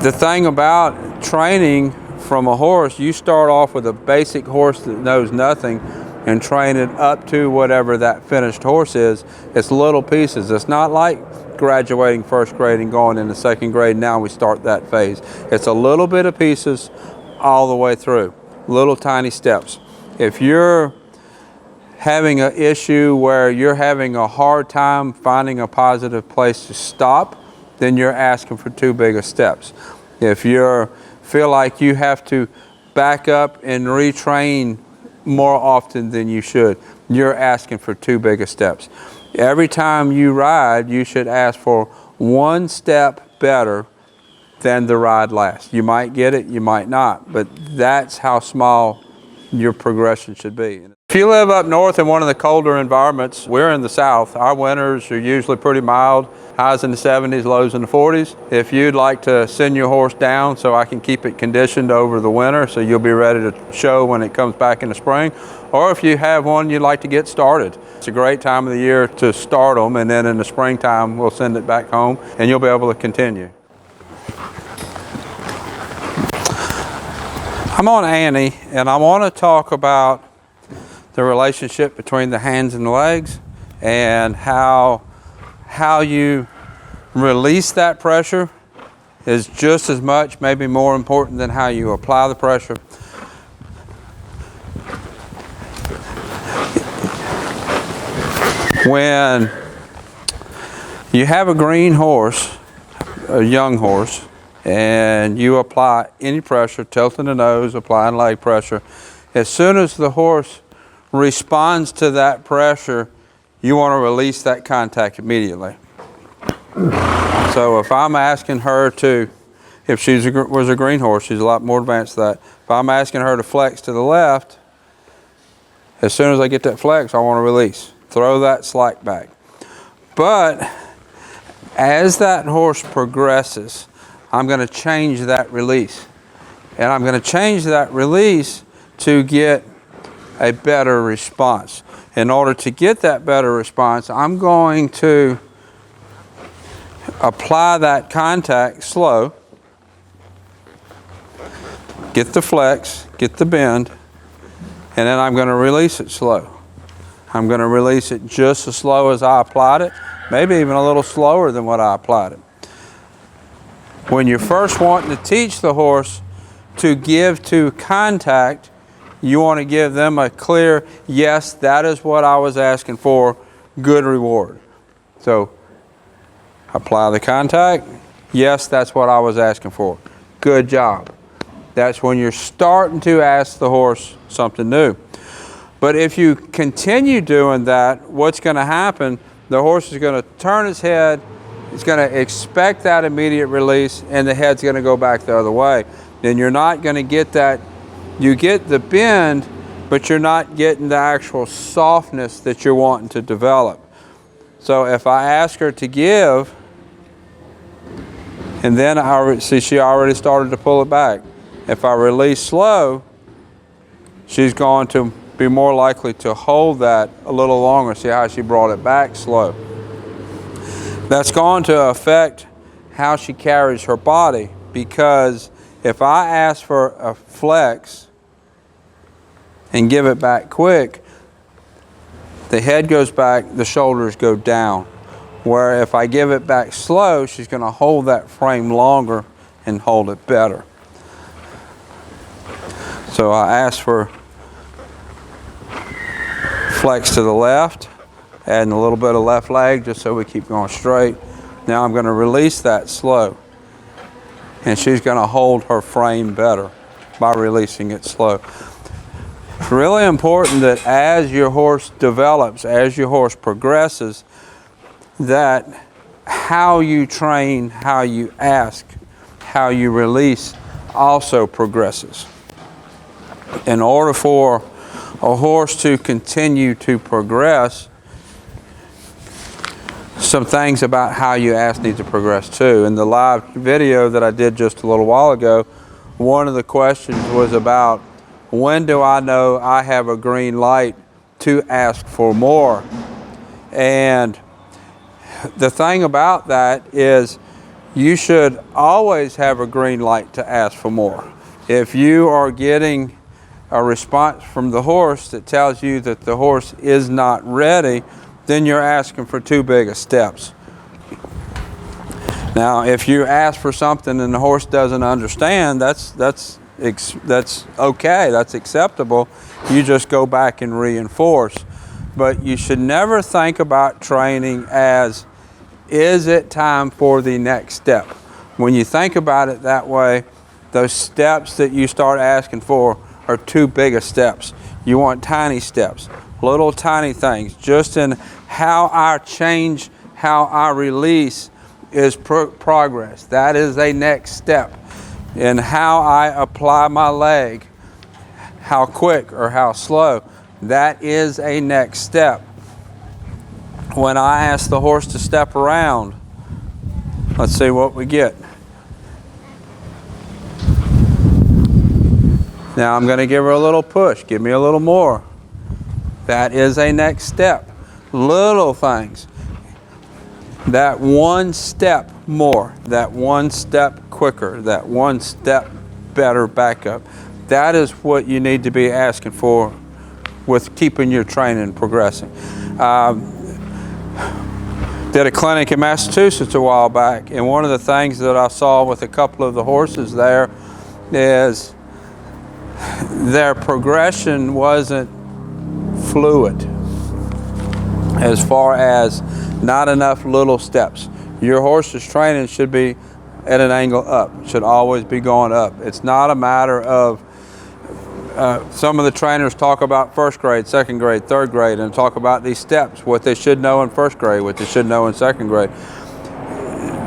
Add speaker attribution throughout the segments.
Speaker 1: The thing about training from a horse, you start off with a basic horse that knows nothing and train it up to whatever that finished horse is. It's little pieces. It's not like graduating first grade and going into second grade. Now we start that phase. It's a little bit of pieces all the way through, little tiny steps. If you're having an issue where you're having a hard time finding a positive place to stop, then you're asking for too big of steps. If you feel like you have to back up and retrain more often than you should, you're asking for too big of steps. Every time you ride, you should ask for one step better than the ride last. You might get it, you might not, but that's how small your progression should be. If you live up north in one of the colder environments, we're in the south. Our winters are usually pretty mild, highs in the 70s, lows in the 40s. If you'd like to send your horse down so I can keep it conditioned over the winter so you'll be ready to show when it comes back in the spring, or if you have one you'd like to get started, it's a great time of the year to start them, and then in the springtime we'll send it back home and you'll be able to continue. I'm on Annie, and I want to talk about the relationship between the hands and the legs and how you release that pressure is just as much, maybe more important than how you apply the pressure. When you have a green horse, a young horse, and you apply any pressure, tilting the nose, applying leg pressure, as soon as the horse responds to that pressure, you want to release that contact immediately. So if I'm asking her to, if she was a green horse, she's a lot more advanced than that. If I'm asking her to flex to the left, as soon as I get that flex, I want to release. Throw that slack back. But as that horse progresses, I'm going to change that release. And I'm going to change that release to get a better response. In order to get that better response, I'm going to apply that contact slow, get the flex, get the bend, and then I'm going to release it slow. I'm going to release it just as slow as I applied it, maybe even a little slower than what I applied it. When you're first wanting to teach the horse to give to contact, you want to give them a clear, yes, that is what I was asking for, good reward. So, apply the contact, yes, that's what I was asking for, good job. That's when you're starting to ask the horse something new. But if you continue doing that, what's going to happen, the horse is going to turn its head, it's going to expect that immediate release, and the head's going to go back the other way. Then you're not going to get that. You get the bend, but you're not getting the actual softness that you're wanting to develop. So if I ask her to give, and then she already started to pull it back. If I release slow, she's going to be more likely to hold that a little longer. See how she brought it back slow. That's going to affect how she carries her body, because if I ask for a flex and give it back quick, the head goes back, the shoulders go down. Where if I give it back slow, she's going to hold that frame longer and hold it better. So I ask for flex to the left, adding a little bit of left leg just so we keep going straight. Now I'm going to release that slow, and she's going to hold her frame better by releasing it slow. It's really important that as your horse develops, as your horse progresses, that how you train, how you ask, how you release also progresses. In order for a horse to continue to progress, some things about how you ask need to progress too. In the live video that I did just a little while ago, one of the questions was about, when do I know I have a green light to ask for more? And the thing about that is you should always have a green light to ask for more. If you are getting a response from the horse that tells you that the horse is not ready, then you're asking for too big of steps. Now, if you ask for something and the horse doesn't understand, that's okay, that's acceptable. You just go back and reinforce. But you should never think about training as, is it time for the next step? When you think about it that way, those steps that you start asking for are too big of steps. You want tiny steps, little tiny things, just in how I change, how I release is progress. That is a next step. In how I apply my leg, how quick or how slow, that is a next step. When I ask the horse to step around, let's see what we get. Now I'm going to give her a little push. Give me a little more. That is a next step. Little things. That one step more, that one step quicker, that one step better backup. That is what you need to be asking for with keeping your training progressing. Did a clinic in Massachusetts a while back, and one of the things that I saw with a couple of the horses there is their progression wasn't fluid, as far as not enough little steps. Your horse's training should be at an angle up, should always be going up. It's not a matter of, some of the trainers talk about first grade, second grade, third grade, and talk about these steps, what they should know in first grade, what they should know in second grade.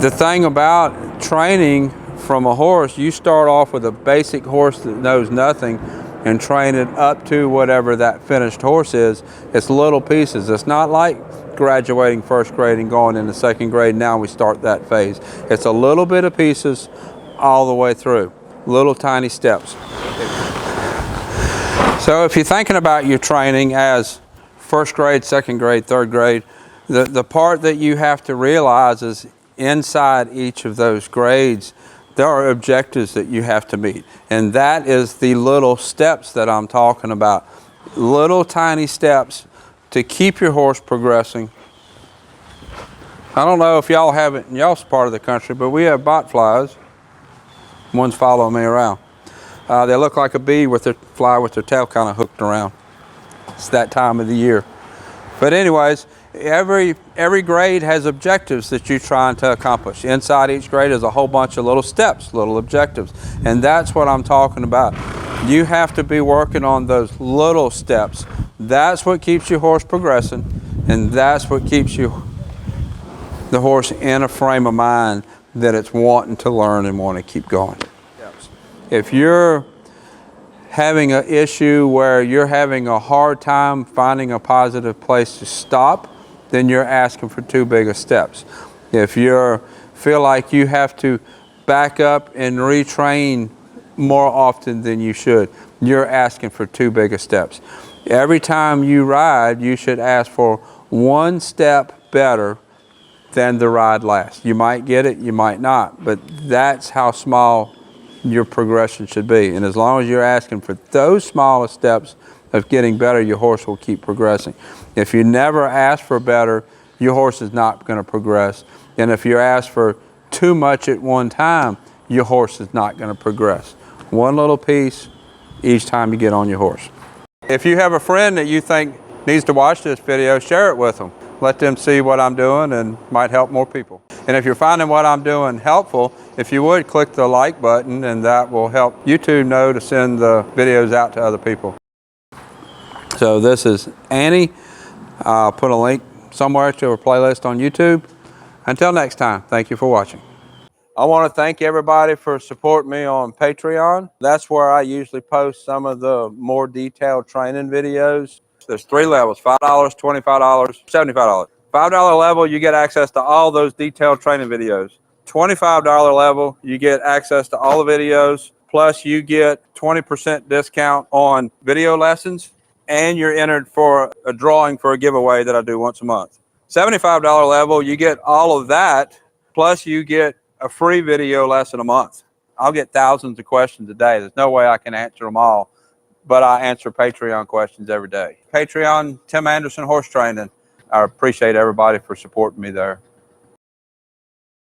Speaker 1: The thing about training from a horse, you start off with a basic horse that knows nothing and train it up to whatever that finished horse is. It's little pieces. It's not like graduating first grade and going into second grade. Now we start that phase. It's a little bit of pieces all the way through, little tiny steps. So if you're thinking about your training as first grade, second grade, third grade, the part that you have to realize is inside each of those grades, there are objectives that you have to meet. And that is the little steps that I'm talking about. Little tiny steps to keep your horse progressing. I don't know if y'all have it in y'all's part of the country, but we have botflies. One's following me around. They look like a bee with their fly with their tail kind of hooked around. It's that time of the year. But anyways, every grade has objectives that you're trying to accomplish. Inside each grade is a whole bunch of little steps, little objectives. And that's what I'm talking about. You have to be working on those little steps. That's what keeps your horse progressing, and that's what keeps the horse in a frame of mind that it's wanting to learn and want to keep going. If you're having an issue where you're having a hard time finding a positive place to stop, then you're asking for too big of steps. If you feel like you have to back up and retrain more often than you should, you're asking for too big of steps. Every time you ride, you should ask for one step better than the ride last. You might get it, you might not, but that's how small your progression should be. And as long as you're asking for those smallest steps of getting better, your horse will keep progressing. If you never ask for better, your horse is not going to progress. And if you ask for too much at one time, your horse is not going to progress. One little piece each time you get on your horse. If you have a friend that you think needs to watch this video, share it with them. Let them see what I'm doing and might help more people. And if you're finding what I'm doing helpful, if you would click the like button, and that will help YouTube know to send the videos out to other people. So this is Annie. I'll put a link somewhere to her playlist on YouTube. Until next time, thank you for watching. I want to thank everybody for supporting me on Patreon. That's where I usually post some of the more detailed training videos. There's 3 levels, $5, $25, $75. $5 level, you get access to all those detailed training videos. $25 level, you get access to all the videos, plus you get 20% discount on video lessons, and you're entered for a drawing for a giveaway that I do once a month. $75 level, you get all of that, plus you get a free video lesson a month. I'll get thousands of questions a day. There's no way I can answer them all, but I answer Patreon questions every day. Patreon, Tim Anderson Horse Training. I appreciate everybody for supporting me there.